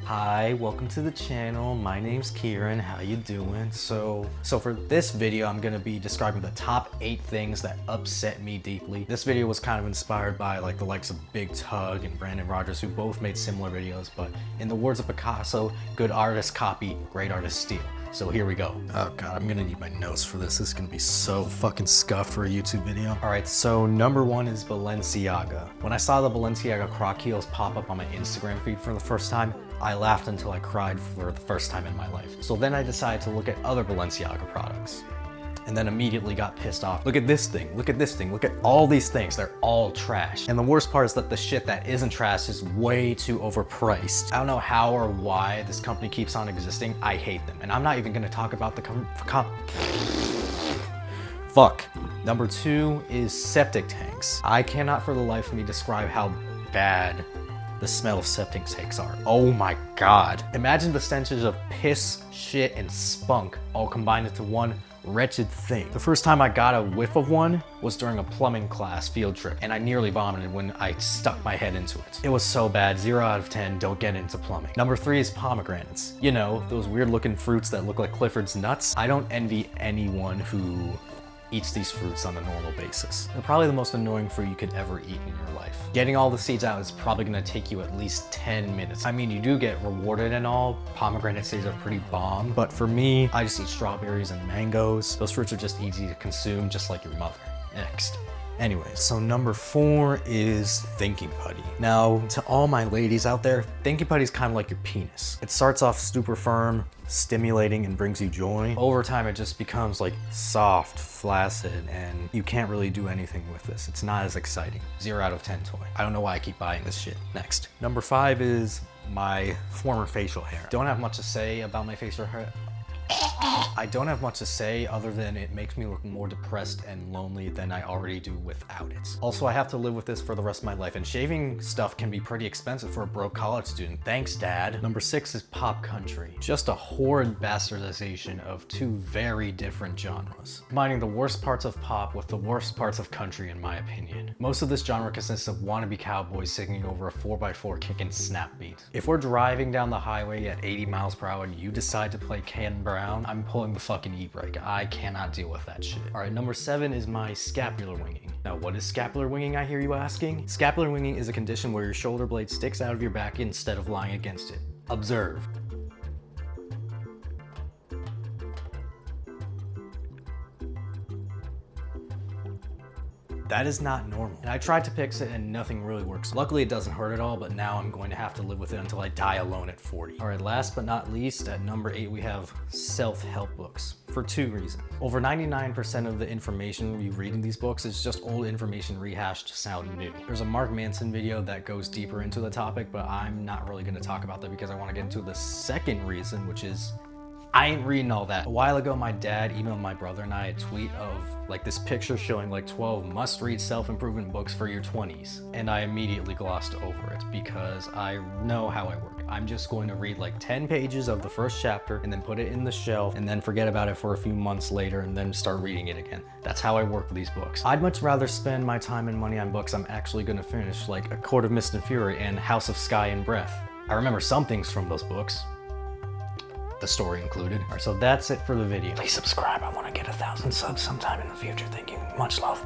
Hi, welcome to the channel. My name's Kieran. How you doing? So for this video, I'm gonna be describing the top 8 things that upset me deeply. This video was kind of inspired by like the likes of Big Tug and Brandon Rogers, who both made similar videos, but in the words of Picasso, good artists copy, great artists steal. So here we go. Oh God, I'm gonna need my notes for this. This is gonna be so fucking scuffed for a YouTube video. All right, so number 1 is Balenciaga. When I saw the Balenciaga Croc heels pop up on my Instagram feed for the first time, I laughed until I cried for the first time in my life. So then I decided to look at other Balenciaga products, and then immediately got pissed off. Look at this thing, look at this thing, look at all these things, they're all trash. And the worst part is that the shit that isn't trash is way too overpriced. I don't know how or why this company keeps on existing. I hate them. And I'm not even gonna talk about the Fuck. Number 2 is septic tanks. I cannot for the life of me describe how bad the smell of septic tanks are. Oh my God. Imagine the stenches of piss, shit, and spunk all combined into one wretched thing. The first time I got a whiff of one was during a plumbing class field trip, and I nearly vomited when I stuck my head into it. It was so bad, 0 out of 10, don't get into plumbing. Number 3 is pomegranates. You know, those weird looking fruits that look like Clifford's nuts. I don't envy anyone who eats these fruits on a normal basis. They're probably the most annoying fruit you could ever eat in your life. Getting all the seeds out is probably gonna take you at least 10 minutes. I mean, you do get rewarded and all. Pomegranate seeds are pretty bomb, but for me, I just eat strawberries and mangoes. Those fruits are just easy to consume, just like your mother. Next. Anyway, so number 4 is Thinking Putty. Now, to all my ladies out there, Thinking Putty is kind of like your penis. It starts off super firm, stimulating, and brings you joy. Over time, it just becomes like soft, flaccid, and you can't really do anything with this. It's not as exciting. 0 out of 10 toy. I don't know why I keep buying this shit. Next. Number 5 is my former facial hair. Don't have much to say about my facial hair. I don't have much to say other than it makes me look more depressed and lonely than I already do without it. Also, I have to live with this for the rest of my life, and shaving stuff can be pretty expensive for a broke college student. Thanks, Dad. Number 6 is pop country. Just a horrid bastardization of 2 very different genres, combining the worst parts of pop with the worst parts of country in my opinion. Most of this genre consists of wannabe cowboys singing over a 4x4 kicking snap beat. If we're driving down the highway at 80 miles per hour and you decide to play Ken Brown, I'm pulling the fucking e-brake. I cannot deal with that shit. All right, number 7 is my scapular winging. Now, what is scapular winging, I hear you asking? Scapular winging is a condition where your shoulder blade sticks out of your back instead of lying against it. Observe. That is not normal. And I tried to fix it and nothing really works. Luckily it doesn't hurt at all, but now I'm going to have to live with it until I die alone at 40. All right, last but not least, at number 8, we have self-help books for 2 reasons. Over 99% of the information you read in these books is just old information rehashed to sound new. There's a Mark Manson video that goes deeper into the topic, but I'm not really gonna talk about that because I wanna get into the second reason, which is I ain't reading all that. A while ago, my dad emailed my brother and I a tweet of like this picture showing like 12 must-read self-improvement books for your 20s. And I immediately glossed over it because I know how I work. I'm just going to read like 10 pages of the first chapter and then put it in the shelf and then forget about it for a few months later and then start reading it again. That's how I work with these books. I'd much rather spend my time and money on books I'm actually gonna finish, like A Court of Mist and Fury and House of Sky and Breath. I remember some things from those books, the story included. All right, so that's it for the video. Please subscribe. I want to get 1,000 subs sometime in the future. Thank you. Much love.